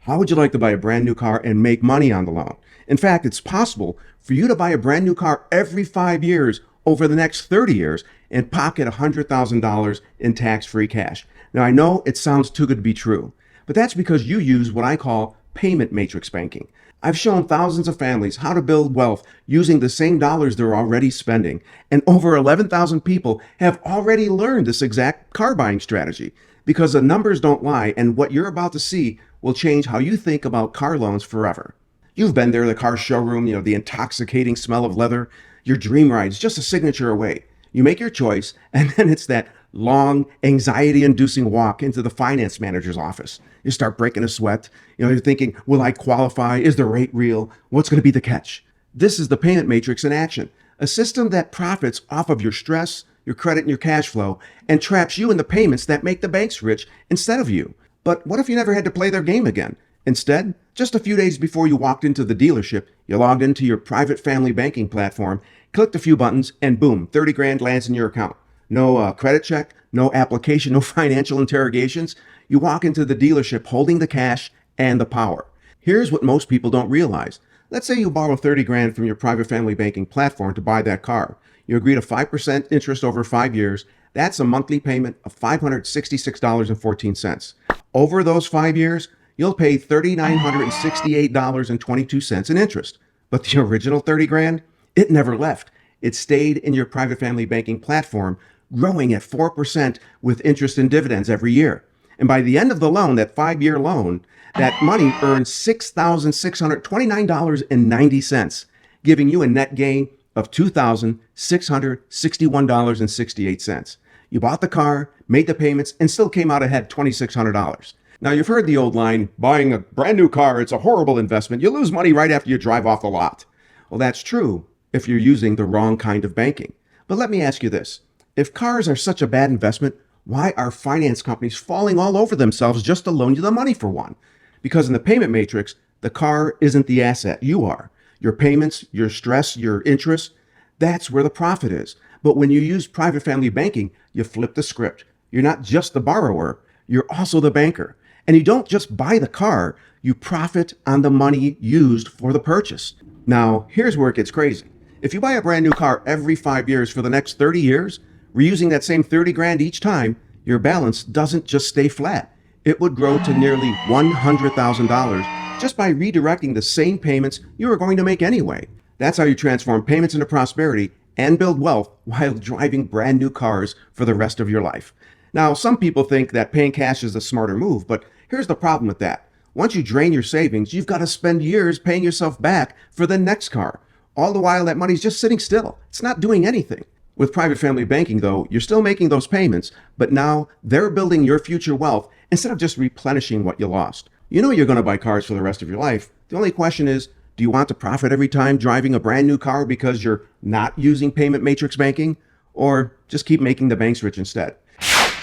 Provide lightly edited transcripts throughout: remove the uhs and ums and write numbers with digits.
How would you like to buy a brand new car and make money on the loan? In fact, it's possible for you to buy a brand new car every 5 years over the next 30 years and pocket $100,000 in tax-free cash. Now, I know it sounds too good to be true, but that's because you use what I call payment matrix banking. I've shown thousands of families how to build wealth using the same dollars they're already spending, and over 11,000 people have already learned this exact car buying strategy because the numbers don't lie, and what you're about to see will change how you think about car loans forever. You've been there, the car showroom, the intoxicating smell of leather. Your dream ride's just a signature away. You make your choice, and then it's that long, anxiety-inducing walk into the finance manager's office. You start breaking a sweat. You're thinking, will I qualify? Is the rate real? What's going to be the catch? This is the payment matrix in action, a system that profits off of your stress, your credit, and your cash flow, and traps you in the payments that make the banks rich instead of you. But what if you never had to play their game again? Instead, just a few days before you walked into the dealership, you logged into your private family banking platform, clicked a few buttons, and boom, 30 grand lands in your account. No credit check, no application, no financial interrogations. You walk into the dealership holding the cash and the power. Here's what most people don't realize. Let's say you borrow 30 grand from your private family banking platform to buy that car. You agree to 5% interest over 5 years. That's a monthly payment of $566.14. Over those 5 years, you'll pay $3,968.22 in interest. But the original 30 grand, it never left. It stayed in your private family banking platform, growing at 4% with interest and dividends every year. And by the end of the loan, that 5-year loan, that money earned $6,629.90, giving you a net gain of $2,661.68. You bought the car, made the payments, and still came out ahead $2,600. Now, you've heard the old line, buying a brand new car, it's a horrible investment. You lose money right after you drive off the lot. Well, that's true if you're using the wrong kind of banking. But let me ask you this. If cars are such a bad investment, why are finance companies falling all over themselves just to loan you the money for one? Because in the payment matrix, the car isn't the asset, you are. Your payments, your stress, your interest, that's where the profit is. But when you use private family banking, you flip the script. You're not just the borrower, you're also the banker. And you don't just buy the car, you profit on the money used for the purchase. Now, here's where it gets crazy. If you buy a brand new car every 5 years for the next 30 years, reusing that same 30 grand each time, your balance doesn't just stay flat. It would grow to nearly $100,000 just by redirecting the same payments you were going to make anyway. That's how you transform payments into prosperity and build wealth while driving brand new cars for the rest of your life. Now, some people think that paying cash is a smarter move, but here's the problem with that. Once you drain your savings, you've got to spend years paying yourself back for the next car. All the while, that money's just sitting still. It's not doing anything. With private family banking, though, you're still making those payments, but now they're building your future wealth instead of just replenishing what you lost. You know you're going to buy cars for the rest of your life. The only question is, do you want to profit every time driving a brand new car because you're not using payment matrix banking? Or just keep making the banks rich instead?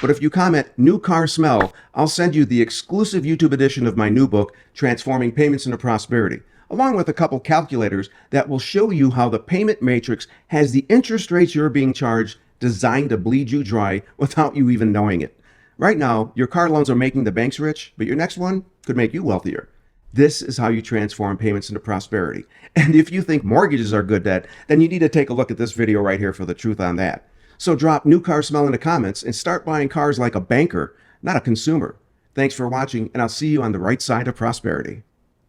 But if you comment "new car smell," I'll send you the exclusive YouTube edition of my new book, Transforming Payments into Prosperity, along with a couple calculators that will show you how the payment matrix has the interest rates you're being charged designed to bleed you dry without you even knowing it. Right now, your car loans are making the banks rich, but your next one could make you wealthier. This is how you transform payments into prosperity. And if you think mortgages are good debt, then you need to take a look at this video right here for the truth on that. So drop "new car smell" in the comments and start buying cars like a banker, not a consumer. Thanks for watching, and I'll see you on the right side of prosperity.